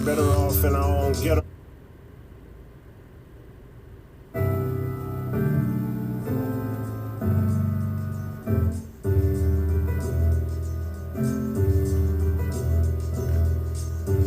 better off in our own ghetto.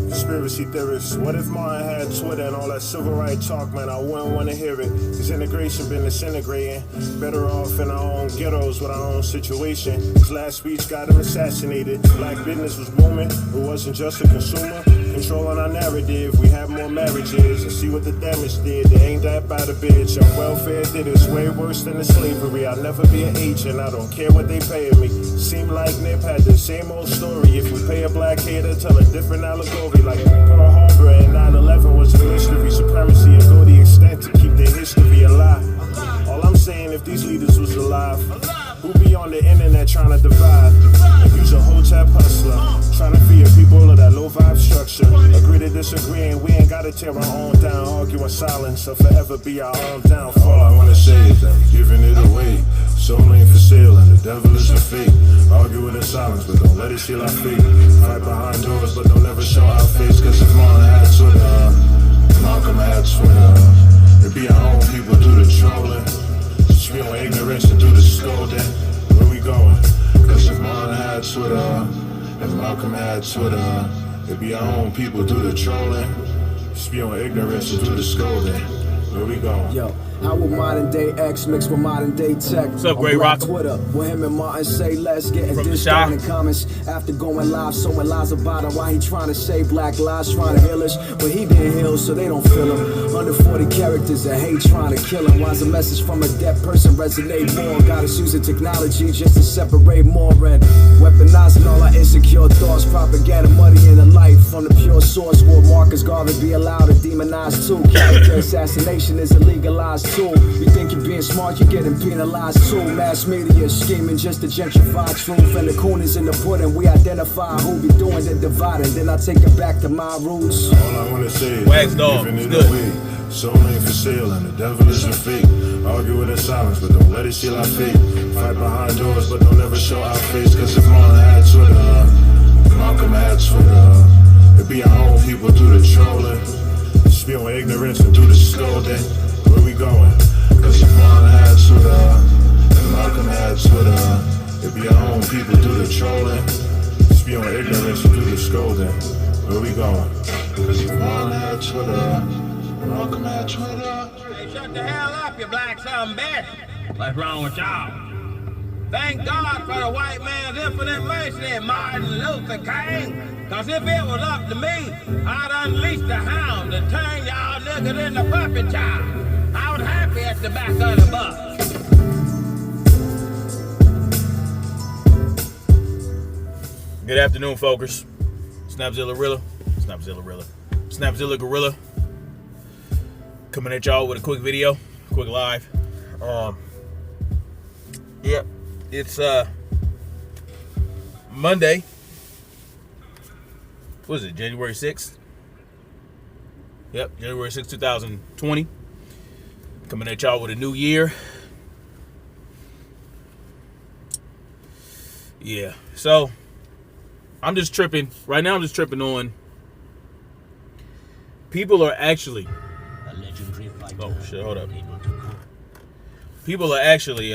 Conspiracy theorists. What if Martin had Twitter and all that civil rights talk, man? I wouldn't want to hear it. Cause integration been disintegrating. Better off in our own ghettos with our own situation. His last speech got him assassinated. Black business was booming. It wasn't just a consumer. Controlling our narrative. We have more marriages and see what the damage did. They ain't that bad a bitch. Our welfare did it's way worse than the slavery. I'll never be an agent. I don't care what they paying me. Seem like Nip had the same old story. If we pay a black hater, tell a different allegory. Like Pearl Harbor and 9/11 was a mystery. Supremacy and go the extent to keep their history alive. All I'm saying, if these leaders was alive, who be on the internet trying to divide? If you's a hotep hustler, trying to feed people of that low vibe structure. Agree to disagree and we ain't gotta tear our own down. Argue in silence or forever be our own downfall. All I wanna say is that we giving it away. Soul ain't for sale and the devil is a fake. Argue in silence but don't let it seal our fate. Fight behind doors but don't ever show our face. Cause if Martin had Twitter, Malcolm had Twitter. It be our own people do the trolling. Spew ignorance and do the scolding. Where we going? Cause if Martin had Twitter, if Malcolm had Twitter, it be our own people do the trolling. Spewing ignorance and do the scolding. Where we going? Yo, how will modern day X mix with modern day tech? What's up, Gray Rock? Twitter, where him and Martin say less, getting From the dissed shop. on in comments after going live, sowing lies about him. Why he trying to say black lies, trying to heal us, but he didn't heal, so they don't feel him. Under 40 characters that hate trying to kill him. Why's a message from a dead person resonate more? Got us using technology just to separate more and weaponizing all our insecure thoughts. Propaganda, money in the life from the pure source. Will Marcus Garvey be allowed to demonize too? Character assassination is a legalized tool. You think you're being smart, you're getting penalized too. Mass media scheming just to gentrify truth. And the coon is in the pudding, we identify who be doing the dividing. Then I take it back to my roots. All I wanna say is Wax dog, giving it good. away. Soul ain't for sale and the devil is a fake. Argue in silence but don't let it seal our fate. Fight behind doors but don't ever show our face. Cause if Martin had Twitter, Malcolm had Twitter. It be our own people do the trolling. Spewing ignorance and do the scolding. Where we going? Cause if Martin had Twitter, and Malcolm had Twitter. It be our own people do the trolling. Spewing ignorance and do the scolding. Where we going? Cause if Martin had Twitter, Malcolm had Twitter. Hey, shut the hell up, you black son bitch. What's wrong with y'all? Thank God for the white man's infinite mercy, Martin Luther King. Cause if it was up to me, I'd unleash the hound and turn y'all niggas into puppet child. I was happy at the back of the bus. Good afternoon, folkers. Snapzilla Gorilla. Coming at y'all with a quick video, quick live. Yep, it's Monday. What is it, January 6th? Yep, January 6th, 2020. Coming at y'all with a new year. Yeah, so I'm just tripping. Right now I'm just tripping on people are actually... Oh, shit, hold up. People are actually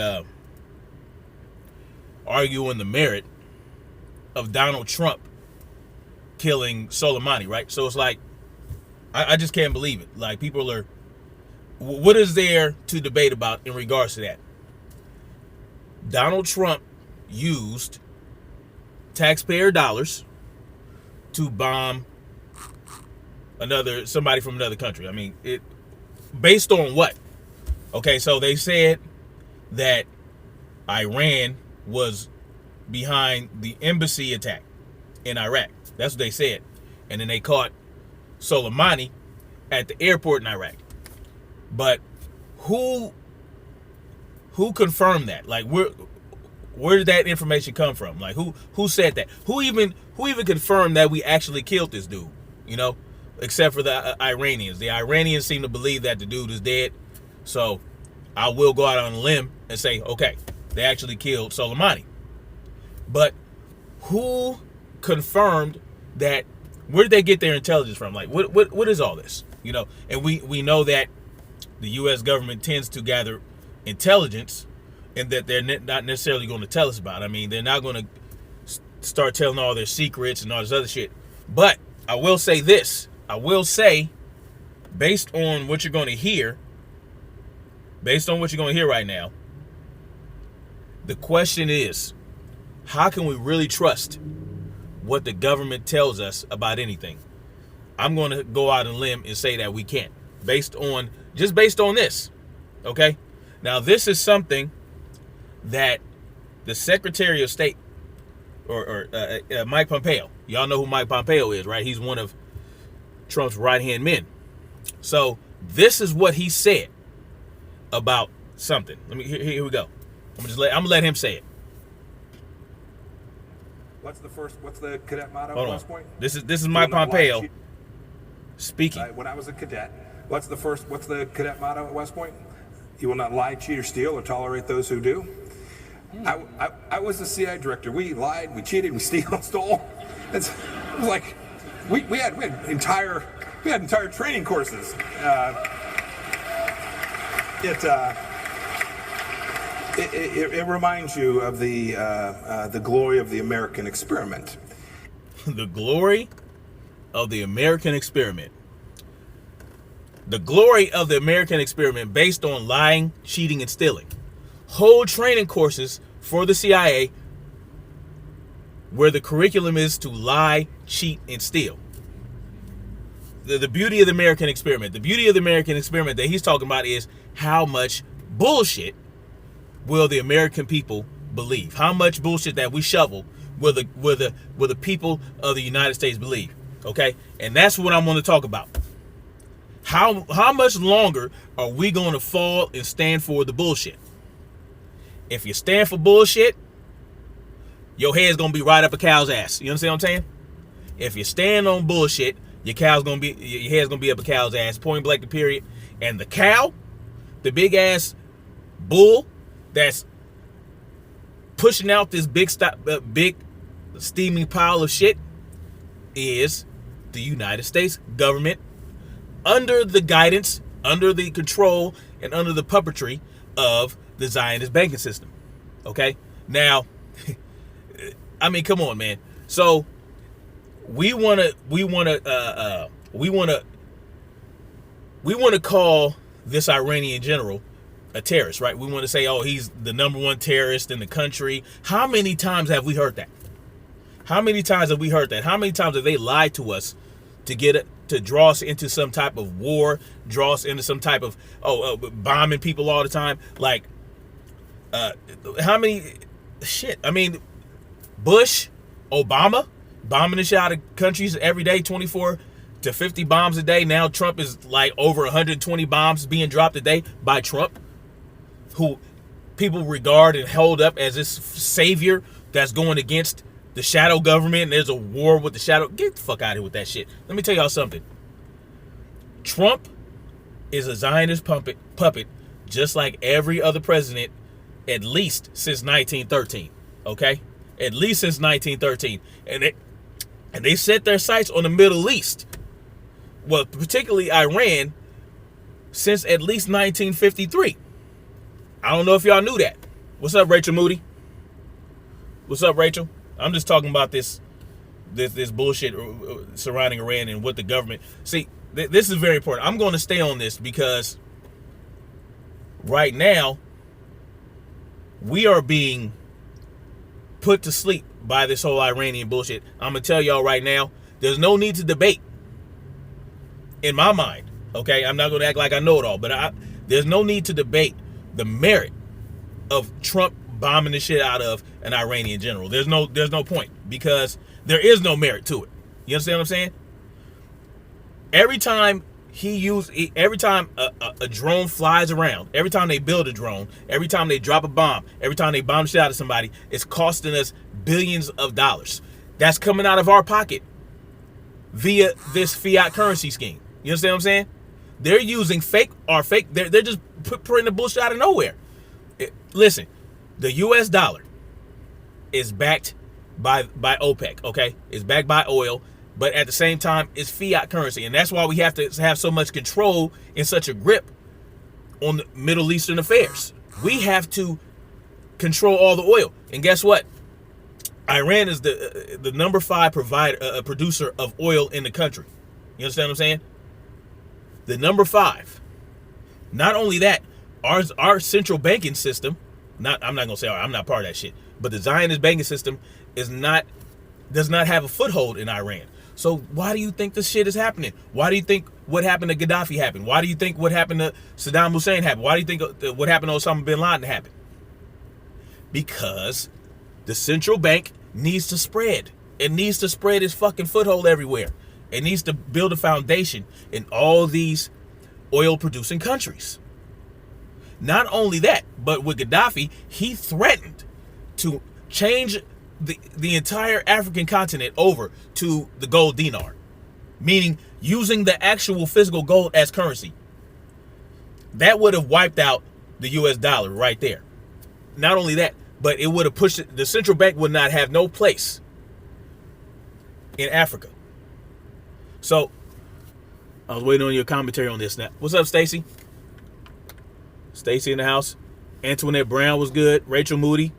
arguing the merit of Donald Trump killing Soleimani, right? So it's like, I just can't believe it. Like, people are... What is there to debate about in regards to that? Donald Trump used taxpayer dollars to bomb somebody from another country. I mean, it based on what? Okay, so they said that Iran was behind the embassy attack in Iraq. That's what they said. And then they caught Soleimani at the airport in Iraq. But who confirmed that? Like, where did that information come from? Like, who said that? Who even confirmed that we actually killed this dude? You know, except for the Iranians. The Iranians seem to believe that the dude is dead. So I will go out on a limb and say, okay, they actually killed Soleimani. But who confirmed that Where did they get their intelligence from? Like, what is all this? You know, and we know that the U.S. government tends to gather intelligence, and that they're not necessarily going to tell us about. I mean, they're not going to start telling all their secrets and all this other shit. But I will say this. I will say, based on what you're going to hear, right now, the question is, how can we really trust what the government tells us about anything? I'm going to go out on a limb and say that we can't, based on this. Okay? Now, this is something that the Secretary of State, or Mike Pompeo, y'all know who Mike Pompeo is, right? He's one of Trump's right-hand men. So this is what he said about something. Here we go. I'm gonna let him say it. What's the cadet motto Hold at on. West Point? This is Mike Pompeo speaking. When I was a cadet, what's the cadet motto at West Point? You will not lie, cheat, or steal, or tolerate those who do. I was the CIA director. We lied, we cheated, we stole. It was like we had entire training courses. It reminds you of the glory of the American experiment. The glory of the American experiment. The glory of the American experiment based on lying, cheating, and stealing. Whole training courses for the CIA where the curriculum is to lie, cheat, and steal. The beauty of the American experiment. The beauty of the American experiment that he's talking about is how much bullshit will the American people believe? How much bullshit that we shovel will the people of the United States believe? Okay? And that's what I'm going to talk about. How much longer are we going to fall and stand for the bullshit? If you stand for bullshit, your head's going to be right up a cow's ass. You understand what I'm saying? If you stand on bullshit, your head's going to be up a cow's ass, point blank, the period. And the cow, the big ass bull that's pushing out this big steaming pile of shit is the United States government, under the guidance, under the control, and under the puppetry of the Zionist banking system. Okay? Now, I mean, come on, man. So we want to call this Iranian general a terrorist, right? We want to say, oh, he's the number one terrorist in the country. How many times have we heard that? How many times have we heard that? How many times have they lied to us to draw us into some type of war, draw us into some type of bombing people all the time? Like, how many shit? I mean, Bush, Obama, bombing the shit out of countries every day, 24 to 50 bombs a day. Now Trump is like over 120 bombs being dropped a day by Trump, who people regard and hold up as this savior that's going against the shadow government, and there's a war with the shadow. Get the fuck out of here with that shit. Let me tell y'all something. Trump is a Zionist puppet, just like every other president, at least since 1913. Okay? At least since 1913. And they set their sights on the Middle East. Well, particularly Iran, since at least 1953. I don't know if y'all knew that. What's up, Rachel Moody? What's up, Rachel? I'm just talking about this bullshit surrounding Iran and what the government... See, this is very important. I'm going to stay on this because right now we are being put to sleep by this whole Iranian bullshit. I'm going to tell y'all right now, there's no need to debate in my mind. Okay? I'm not going to act like I know it all, but there's no need to debate the merit of Trump bombing the shit out of an Iranian general. There's no point, because there is no merit to it. You understand what I'm saying? Every time a drone flies around, every time they build a drone, every time they drop a bomb, every time they bomb shit out of somebody, it's costing us billions of dollars. That's coming out of our pocket via this fiat currency scheme. You understand what I'm saying? They're using they're just putting the bullshit out of nowhere. Listen, the US dollar is backed by OPEC, okay? It's backed by oil. but at the same time, it's fiat currency. And that's why we have to have so much control and such a grip on the Middle Eastern affairs. We have to control all the oil. And guess what? Iran is the number 5 producer of oil in the country. You understand what I'm saying? The number 5. Not only that, our central banking system, I'm not gonna say I'm not part of that shit, but the Zionist banking system does not have a foothold in Iran. So why do you think this shit is happening? Why do you think what happened to Gaddafi happened? Why do you think what happened to Saddam Hussein happened? Why do you think what happened to Osama bin Laden happened? Because the central bank needs to spread. It needs to spread its fucking foothold everywhere. It needs to build a foundation in all these oil-producing countries. Not only that, but with Gaddafi, he threatened to change the entire African continent over to the gold dinar, meaning using the actual physical gold as currency. That would have wiped out the US dollar right there. Not only that, but it would have pushed it, the central bank would not have no place in Africa. So I was waiting on your commentary on this now. What's up, Stacy? Stacy in the house. Antoinette Brown was good. Rachel Moody.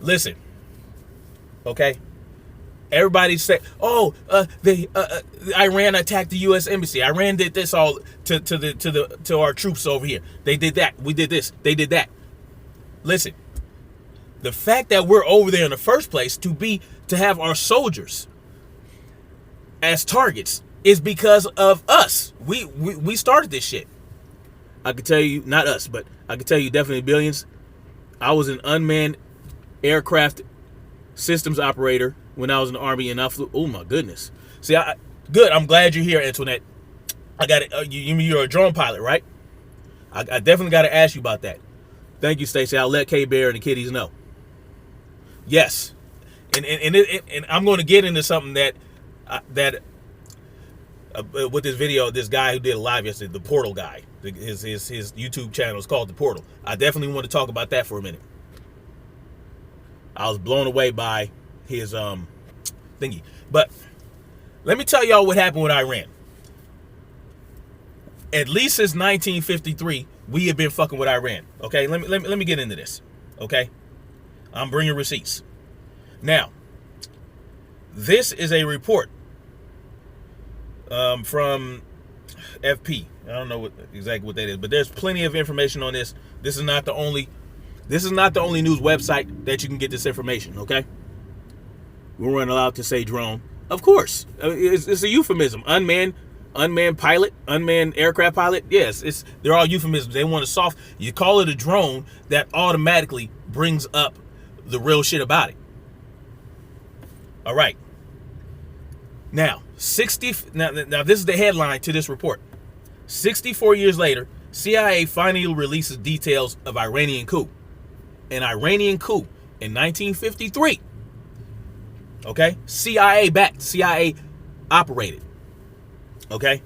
Listen, okay. Everybody say, "Oh, Iran attacked the U.S. embassy. Iran did this all to our troops over here. They did that. We did this. They did that." Listen, the fact that we're over there in the first place to have our soldiers as targets is because of us. We started this shit. I could tell you, not us, but I could tell you definitely billions. I was an unmanned aircraft systems operator when I was in the Army, and I flew. Oh my goodness! See, good. I'm glad you're here, Antoinette. I got it. You're a drone pilot, right? I definitely got to ask you about that. Thank you, Stacey. I'll let K Bear and the kiddies know. Yes, and I'm going to get into something that with this video, this guy who did a live yesterday, the Portal guy. His YouTube channel is called The Portal. I definitely want to talk about that for a minute. I was blown away by his thingy. But let me tell y'all what happened with Iran. At least since 1953, we have been fucking with Iran. Okay, let me get into this. Okay, I'm bringing receipts. Now, this is a report from FP. I don't know exactly what that is, but there's plenty of information on this. This is not the only news website that you can get this information. Okay, we weren't allowed to say drone. Of course, it's a euphemism. Unmanned pilot, unmanned aircraft pilot. Yes, they're all euphemisms. They want to you call it a drone, that automatically brings up the real shit about it. All right. Now, now this is the headline to this report. 64 years later, CIA finally releases details of Iranian coup. An Iranian coup in 1953. Okay? CIA backed, CIA operated. Okay?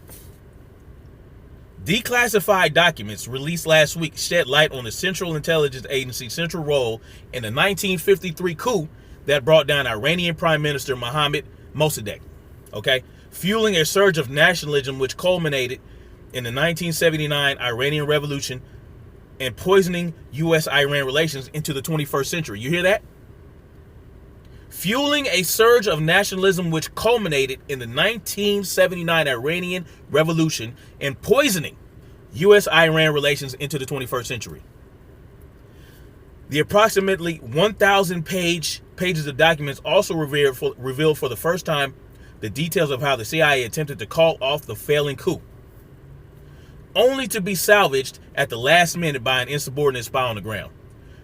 Declassified documents released last week shed light on the Central Intelligence Agency's central role in the 1953 coup that brought down Iranian Prime Minister Mohammad Mossadegh. Okay? Fueling a surge of nationalism which culminated in the 1979 Iranian Revolution and poisoning U.S.-Iran relations into the 21st century. You hear that? Fueling a surge of nationalism which culminated in the 1979 Iranian Revolution and poisoning U.S.-Iran relations into the 21st century. The approximately 1,000 pages of documents also revealed for the first time the details of how the CIA attempted to call off the failing coup, only to be salvaged at the last minute by an insubordinate spy on the ground.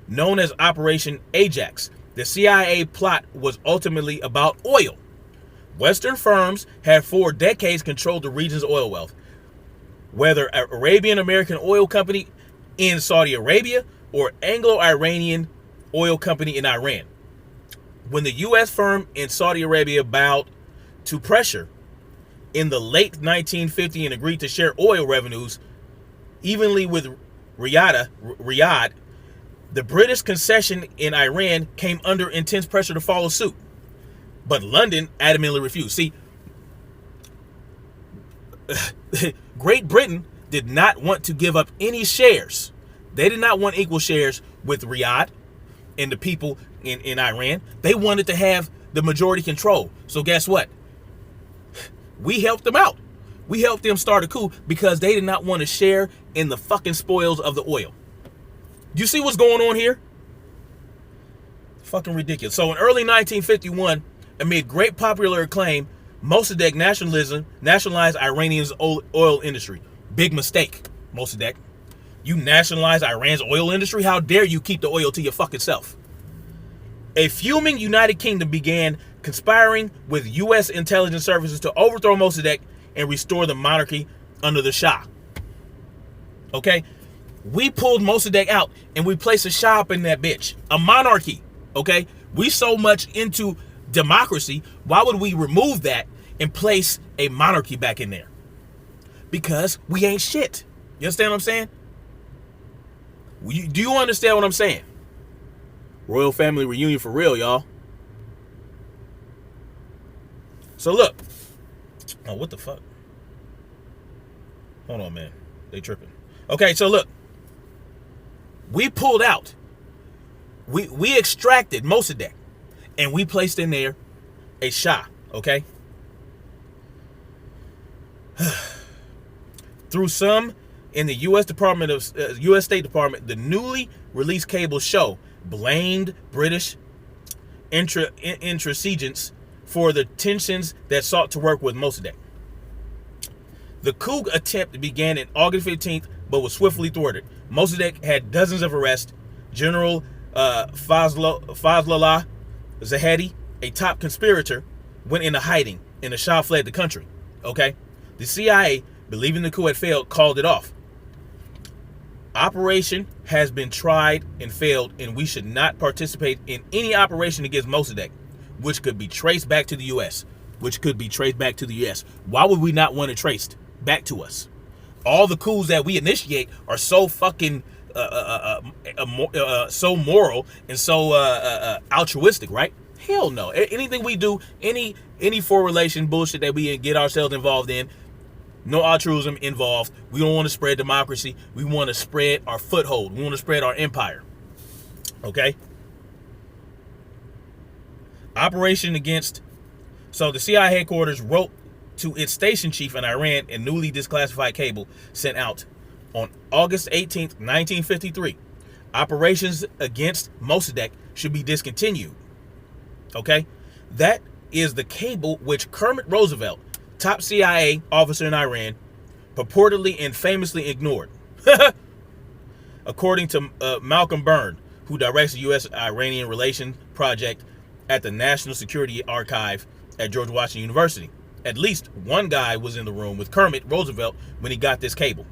Known as Operation Ajax, the CIA plot was ultimately about oil. Western firms had for decades controlled the region's oil wealth, whether an Arabian-American oil company in Saudi Arabia or Anglo-Iranian oil company in Iran. When the U.S. firm in Saudi Arabia bowed to pressure in the late 1950s and agreed to share oil revenues evenly with Riyadh, the British concession in Iran came under intense pressure to follow suit. But London adamantly refused. See, Great Britain did not want to give up any shares. They did not want equal shares with Riyadh and the people in Iran. They wanted to have the majority control. So guess what? We helped them out. We helped them start a coup because they did not want to share in the fucking spoils of the oil. You see what's going on here? Fucking ridiculous. So in early 1951, amid great popular acclaim, Mossadegh nationalized Iranian's oil industry. Big mistake, Mossadegh. You nationalize Iran's oil industry? How dare you keep the oil to your fucking self? A fuming United Kingdom began conspiring with U.S. intelligence services to overthrow Mossadegh and restore the monarchy under the Shah. Okay? We pulled Mossadegh out and we placed a Shah up in that bitch. A monarchy. Okay? We so much into democracy, why would we remove that and place a monarchy back in there? Because we ain't shit. You understand what I'm saying? Do you understand what I'm saying? Royal family reunion for real, y'all. So look. Oh, what the fuck? Hold on, man. They tripping. Okay, so look. We pulled out. We extracted Mossadegh. And we placed in there a Shah, okay? Through some in the U.S. State Department, the newly released cable show blamed British intransigence for the tensions that sought to work with Mossadegh. The coup attempt began on August 15th, but was swiftly thwarted. Mossadegh had dozens of arrests. General Fazlullah Zahedi, a top conspirator, went into hiding, and the Shah fled the country. Okay? The CIA, believing the coup had failed, called it off. Operation has been tried and failed, and we should not participate in any operation against Mossadegh, which could be traced back to the U.S. Why would we not want it traced back to us? All the coups that we initiate are so fucking so moral and so altruistic, right? Hell no. Anything we do, any foreign relation bullshit that we get ourselves involved in, no altruism involved. We don't want to spread democracy. We want to spread our foothold. We want to spread our empire. Okay? So the CIA headquarters wrote to its station chief in Iran a newly declassified cable sent out on August 18th, 1953. Operations against Mossadegh should be discontinued. Okay? That is the cable which Kermit Roosevelt, top CIA officer in Iran, purportedly and famously ignored. According to Malcolm Byrne, who directs the U.S.-Iranian Relations Project at the National Security Archive at George Washington University. At least one guy was in the room with Kermit Roosevelt when he got this cable.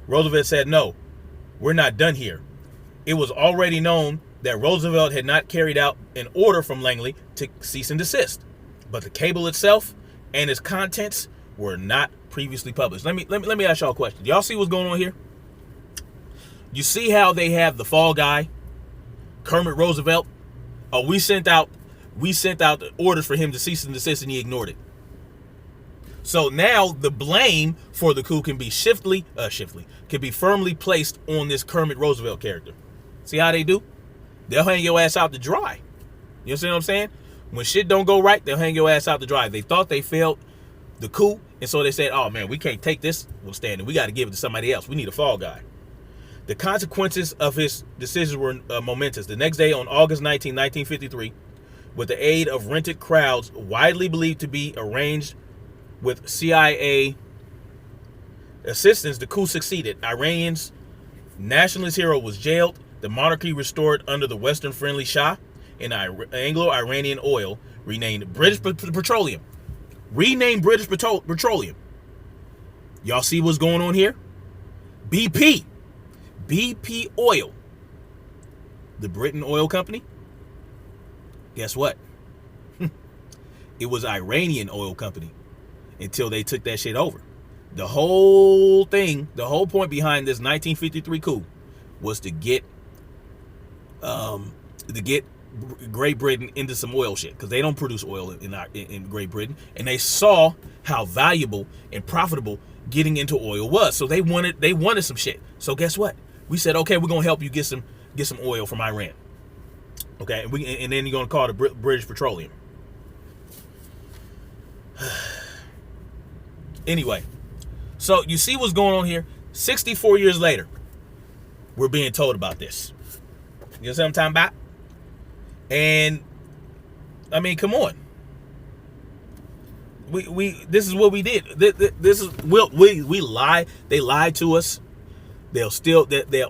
Roosevelt said, "No, we're not done here." It was already known that Roosevelt had not carried out an order from Langley to cease and desist, but the cable itself and its contents were not previously published. Let me ask y'all a question. Do y'all see what's going on here? You see how they have the fall guy, Kermit Roosevelt? Oh, we sent out the orders for him to cease and desist, and he ignored it. So now the blame for the coup can be can be firmly placed on this Kermit Roosevelt character. See how they do? They'll hang your ass out to dry. You understand what I'm saying? When shit don't go right, they'll hang your ass out to dry. They thought they failed the coup, and so they said, "Oh man, we can't take this standing. We got to give it to somebody else. We need a fall guy." The consequences of his decisions were momentous. The next day, on August 19, 1953, with the aid of rented crowds widely believed to be arranged with CIA assistance, the coup succeeded. Iran's nationalist hero was jailed, the monarchy restored under the Western-friendly Shah, and Anglo-Iranian oil renamed British Petroleum. Renamed British Petroleum. Y'all see what's going on here? BP Oil, the Britain oil company. Guess what? It was Iranian oil company until they took that shit over. The whole point behind this 1953 coup was to get Great Britain into some oil shit, because they don't produce oil in Great Britain, and they saw how valuable and profitable getting into oil was. So they wanted some shit. So guess what? We said, okay, we're gonna help you get some oil from Iran. Okay, and then you're gonna call the British Petroleum. Anyway, so you see what's going on here. 64 years later, we're being told about this. You know what I'm talking about? And I mean, come on. We this is what we did. This is we lie. They lied to us. They'll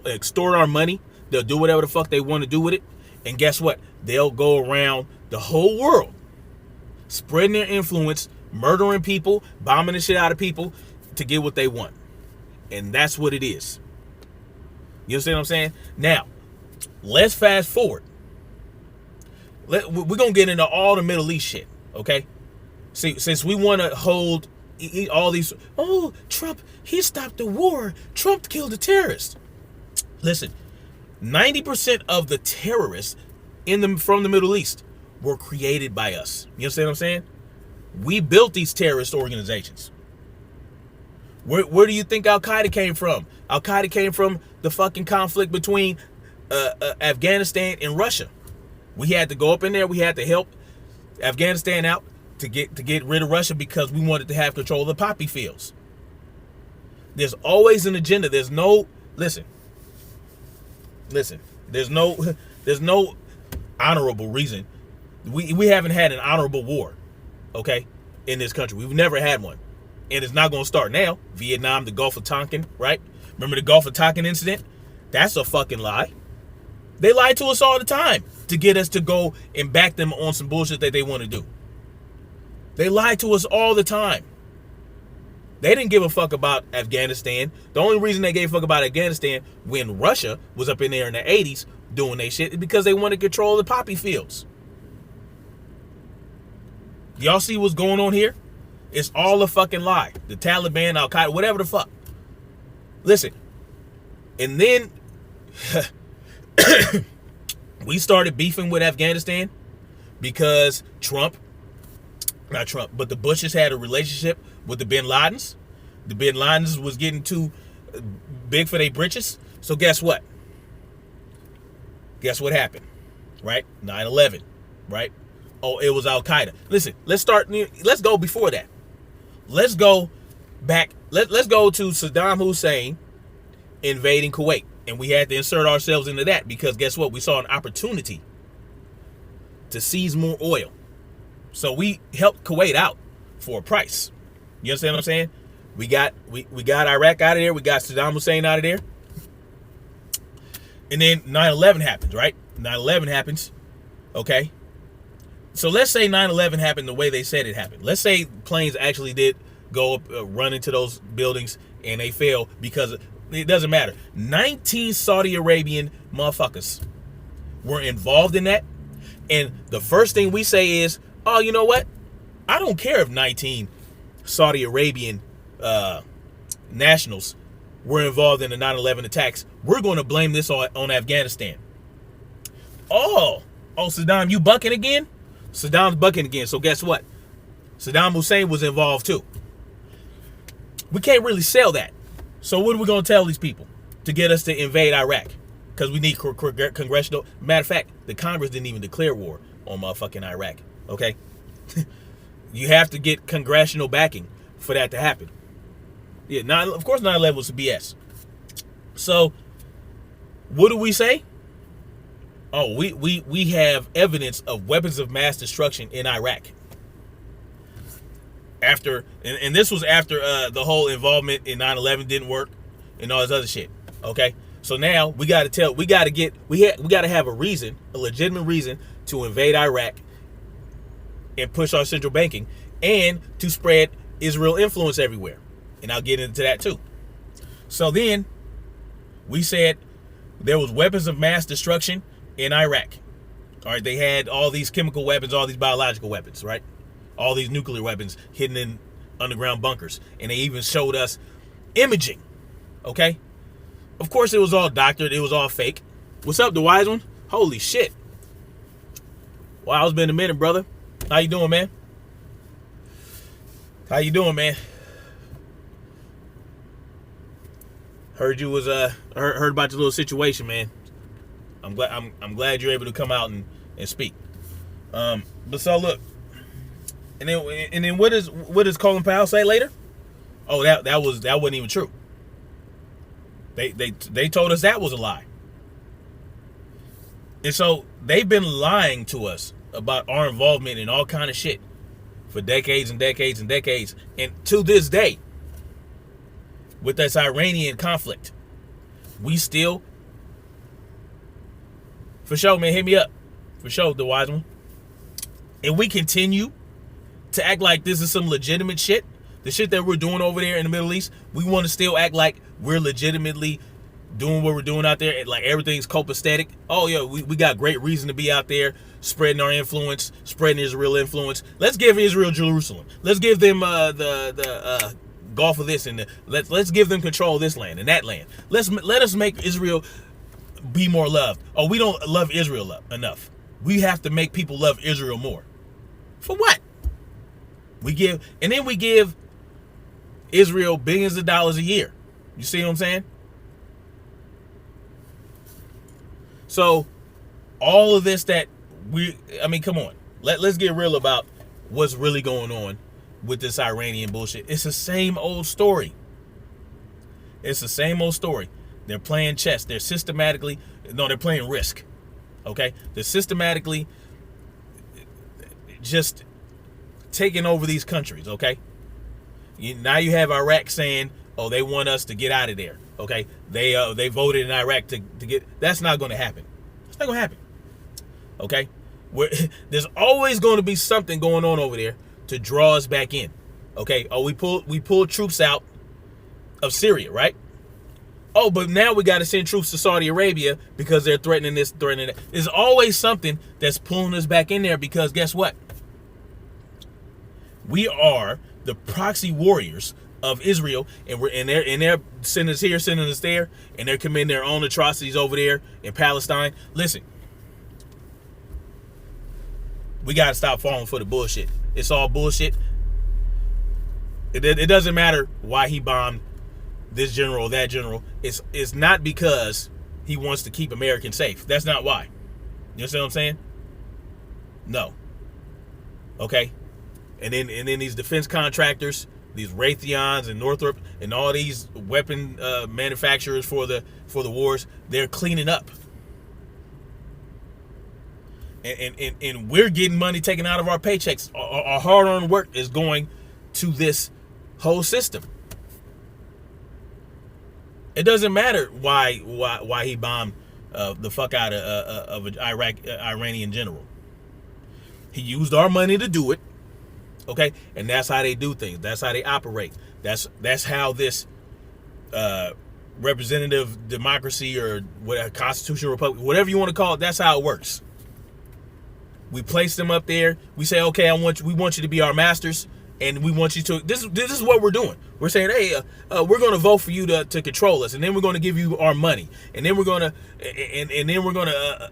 extort our money. They'll do whatever the fuck they want to do with it. And guess what? They'll go around the whole world, spreading their influence, murdering people, bombing the shit out of people to get what they want. And that's what it is. You understand what I'm saying? Now, let's fast forward. We're going to get into all the Middle East shit, okay? See, since we want to hold all these, oh, Trump, he stopped the war. Trump killed the terrorists. Listen, 90% of the terrorists from the Middle East were created by us. You understand what I'm saying? We built these terrorist organizations. Where do you think Al-Qaeda came from? Al-Qaeda came from the fucking conflict between Afghanistan and Russia. We had to go up in there. We had to help Afghanistan out to get rid of Russia because we wanted to have control of the poppy fields. There's always an agenda. There's no listen. There's no honorable reason. We haven't had an honorable war, okay, in this country. We've never had one, and it's not going to start now. Vietnam, the Gulf of Tonkin, right? Remember the Gulf of Tonkin incident? That's a fucking lie. They lie to us all the time to get us to go and back them on some bullshit that they want to do. They lie to us all the time. They didn't give a fuck about Afghanistan. The only reason they gave a fuck about Afghanistan when Russia was up in there in the 80s doing their shit is because they wanted control of the poppy fields. Y'all see what's going on here? It's all a fucking lie. The Taliban, Al-Qaeda, whatever the fuck. Listen, and then we started beefing with Afghanistan because not Trump, but the Bushes had a relationship with the Bin Ladens. The Bin Ladens was getting too big for their britches. So guess what? Guess what happened? Right? 9/11, right? Oh, it was Al-Qaeda. Listen, let's go before that. Let's go back. Let's go to Saddam Hussein invading Kuwait. And we had to insert ourselves into that because guess what? We saw an opportunity to seize more oil. So we helped Kuwait out for a price. You understand what I'm saying? We got Iraq out of there. We got Saddam Hussein out of there. And then 9/11 happens, right? 9/11 happens. Okay. So let's say 9/11 happened the way they said it happened. Let's say planes actually did go up, run into those buildings and they fell because it doesn't matter. 19 Saudi Arabian motherfuckers were involved in that. And the first thing we say is, oh, you know what? I don't care if 19 Saudi Arabian nationals were involved in the 9/11 attacks. We're going to blame this on Afghanistan. Oh, Saddam, you bucking again? Saddam's bucking again. So guess what? Saddam Hussein was involved too. We can't really sell that. So what are we going to tell these people to get us to invade Iraq? Because we need congressional. Matter of fact, the Congress didn't even declare war on motherfucking Iraq. Okay? You have to get congressional backing for that to happen. Yeah, of course 9/11 was BS. So what do we say? Oh, we have evidence of weapons of mass destruction in Iraq. After, and this was after the whole involvement in 9/11 didn't work and all this other shit. Okay, so now we got to have a reason, a legitimate reason to invade Iraq and push our central banking and to spread Israel influence everywhere. And I'll get into that too. So then we said there was weapons of mass destruction in Iraq. All right, they had all these chemical weapons, all these biological weapons, right? All these nuclear weapons hidden in underground bunkers. And they even showed us imaging, okay? Of course, it was all doctored. It was all fake. What's up, the wise one? Holy shit. Wow, it's been a minute, brother. How you doing, man? How you doing, man? Heard you was heard about your little situation, man. I'm glad you're able to come out and speak. But so look, and then what does Colin Powell say later? Oh, that wasn't even true. They told us that was a lie. And so they've been lying to us about our involvement in all kind of shit for decades and decades and decades. And to this day, with this Iranian conflict, we still, for sure, man, hit me up. For sure, the wise one. And we continue to act like this is some legitimate shit. The shit that we're doing over there in the Middle East, we want to still act like we're legitimately doing what we're doing out there, like everything's copacetic. Oh yeah, we got great reason to be out there spreading our influence, spreading Israel influence. Let's give Israel Jerusalem. Let's give them the Gulf of this, and let's give them control of this land and that land. Let us make Israel be more loved. Oh, we don't love Israel enough. We have to make people love Israel more. For what? We give Israel billions of dollars a year. You see what I'm saying? So all of this come on. Let's get real about what's really going on with this Iranian bullshit. It's the same old story. It's the same old story. They're playing chess. They're playing Risk. Okay? They're systematically just taking over these countries, okay? Now you have Iraq saying, oh, they want us to get out of there. Okay, they voted in Iraq to get. That's not going to happen. It's not going to happen. Okay, there's always going to be something going on over there to draw us back in. Okay, oh, we pulled troops out of Syria, right? Oh, but now we got to send troops to Saudi Arabia because they're threatening this, threatening that. There's always something that's pulling us back in there because guess what? We are the proxy warriors of Israel, and they're sending us here, sending us there, and they're committing their own atrocities over there in Palestine. Listen, we got to stop falling for the bullshit. It's all bullshit. It doesn't matter why he bombed this general or that general. It's not because he wants to keep Americans safe. That's not why. You see what I'm saying? No. Okay. And then these defense contractors, these Raytheons and Northrop and all these weapon manufacturers for the wars, they're cleaning up. And we're getting money taken out of our paychecks. Our hard-earned work is going to this whole system. It doesn't matter why he bombed the fuck out of an Iranian general. He used our money to do it. Okay, and that's how they do things. That's how they operate. That's how this representative democracy or what constitutional republic, whatever you want to call it, that's how it works. We place them up there. We say, okay, we want you to be our masters, and we want you to. This is what we're doing. We're saying, hey, we're going to vote for you to control us, and then we're going to give you our money, and then we're going to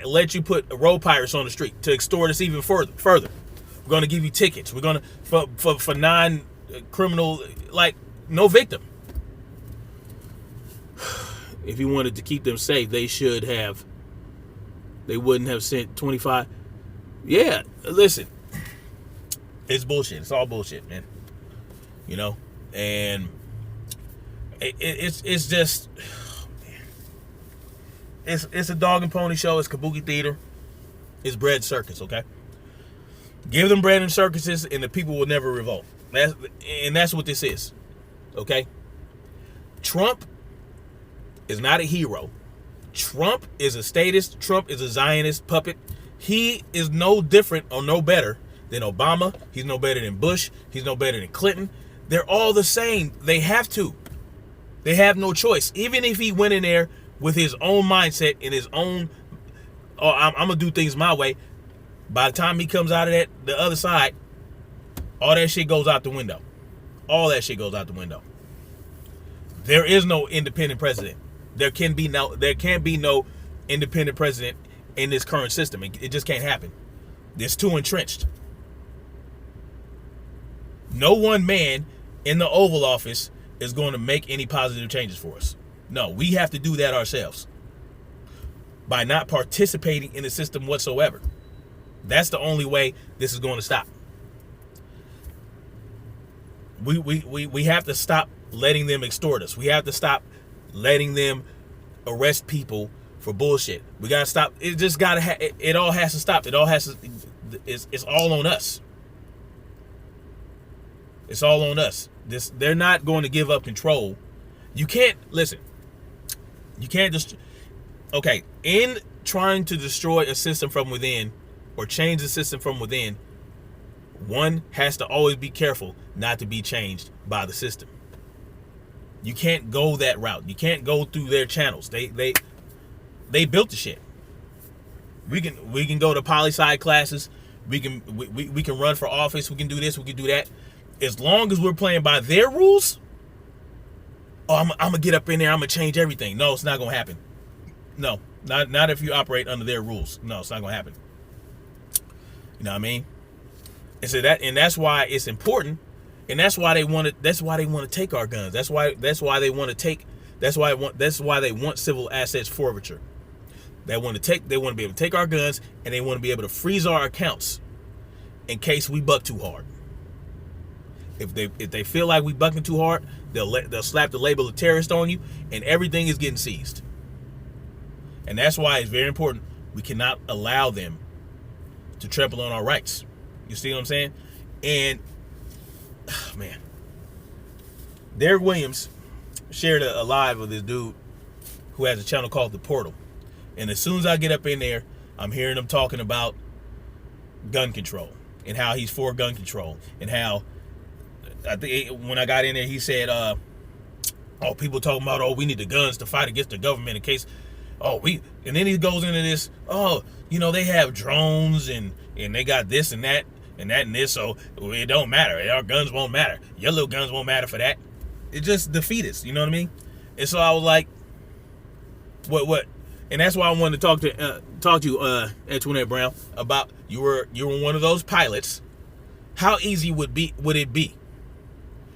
let you put road pirates on the street to extort us even further. We're going to give you tickets. We're going to for non-criminal, like no victim. If he wanted to keep them safe, they wouldn't have sent 25. Yeah, listen, it's bullshit. It's all bullshit, man. You know, and it's just, it's a dog and pony show. It's kabuki theater. It's bread circus. Okay. Give them bread and circuses, and the people will never revolt. That's what this is. Okay? Trump is not a hero. Trump is a statist. Trump is a Zionist puppet. He is no different or no better than Obama. He's no better than Bush. He's no better than Clinton. They're all the same. They have to. They have no choice. Even if he went in there with his own mindset and his own, oh, I'm going to do things my way. By the time he comes out of the other side, all that shit goes out the window. All that shit goes out the window. There is no independent president. There can't be no independent president in this current system. It just can't happen. It's too entrenched. No one man in the Oval Office is going to make any positive changes for us. No, we have to do that ourselves by not participating in the system whatsoever. That's the only way this is going to stop. We have to stop letting them extort us. We have to stop letting them arrest people for bullshit. We gotta stop. It just gotta. It all has to stop. It all has to. It's all on us. It's all on us. They're not going to give up control. You can't listen. You can't just. Okay, in trying to destroy a system from within or change the system from within, one has to always be careful not to be changed by the system. You can't go that route. You can't go through their channels. They built the shit. We can go to poli-sci classes. We can run for office. We can do this. We can do that. As long as we're playing by their rules, I'm gonna get up in there. I'm gonna change everything. No, it's not gonna happen. No, not if you operate under their rules. No, it's not gonna happen. You know what I mean? And so that's why it's important, and that's why they want to take our guns. That's why they want civil assets forfeiture. They want to be able to take our guns, and they want to be able to freeze our accounts in case we buck too hard. If they feel like we bucking too hard, they'll slap the label of terrorist on you, and everything is getting seized. And that's why it's very important. We cannot allow them to trample on our rights. You see what I'm saying? And man, Derek Williams shared a live with this dude who has a channel called The Portal. And as soon as I get up in there, I'm hearing him talking about gun control and how he's for gun control, and how I think when I got in there, he said, people talking about, we need the guns to fight against the government in case, and then he goes into this, they have drones and they got this and that and this, so it don't matter. Our guns won't matter. Your little guns won't matter for that. It just defeat us, you know what I mean? And so I was like, what? And that's why I wanted to talk to you, Antoinette Brown, about you were one of those pilots. How easy would it be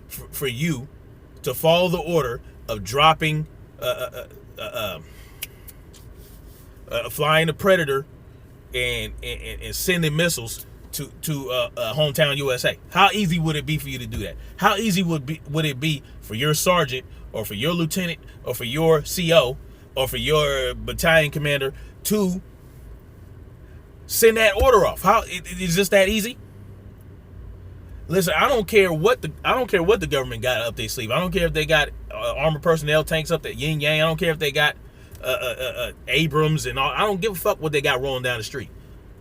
for you to follow the order of dropping, flying a Predator and sending missiles to hometown USA? How easy would it be for you to do that? How easy would it be for your sergeant or for your lieutenant or for your CO or for your battalion commander to send that order off? How is just that easy? Listen, I don't care what the government got up their sleeve. I don't care if they got armored personnel tanks up that yin yang. I don't care if they got Abrams and all. I don't give a fuck what they got rolling down the street.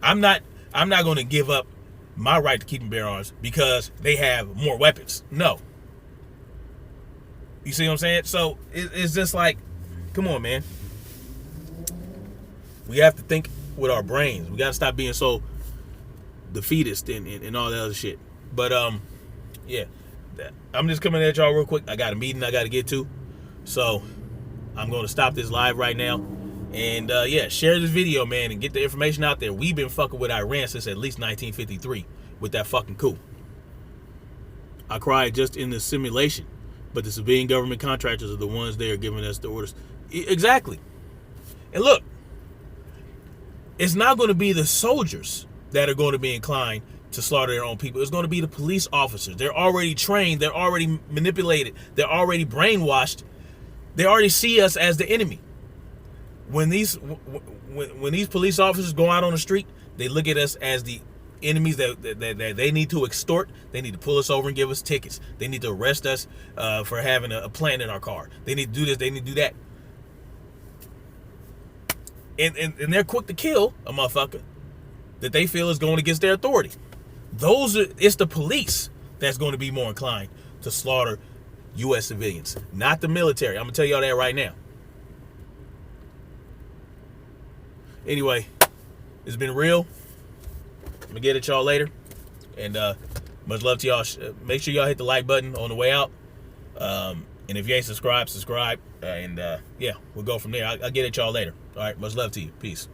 I'm not going to give up my right to keep and bear arms because they have more weapons. No. You see what I'm saying? So it's just like, come on, man. We have to think with our brains. We got to stop being so defeatist and all that other shit. But yeah, I'm just coming at y'all real quick. I got a meeting I got to get to, so I'm going to stop this live right now. And yeah, share this video, man, and get the information out there. We've been fucking with Iran since at least 1953 with that fucking coup. I cried just in the simulation, but the civilian government contractors are the ones there giving us the orders. Exactly. And look, it's not going to be the soldiers that are going to be inclined to slaughter their own people. It's going to be the police officers. They're already trained. They're already manipulated. They're already brainwashed. They already see us as the enemy. When these police officers go out on the street, they look at us as the enemies that they need to extort. They need to pull us over and give us tickets. They need to arrest us for having a plant in our car. They need to do this. They need to do that. And they're quick to kill a motherfucker that they feel is going against their authority. It's the police that's going to be more inclined to slaughter U.S. civilians, not the military. I'm going to tell y'all that right now. Anyway, it's been real. I'm going to get at y'all later. And much love to y'all. Make sure y'all hit the like button on the way out. And if you ain't subscribed, subscribe. And yeah, we'll go from there. I'll get at y'all later. All right, much love to you. Peace.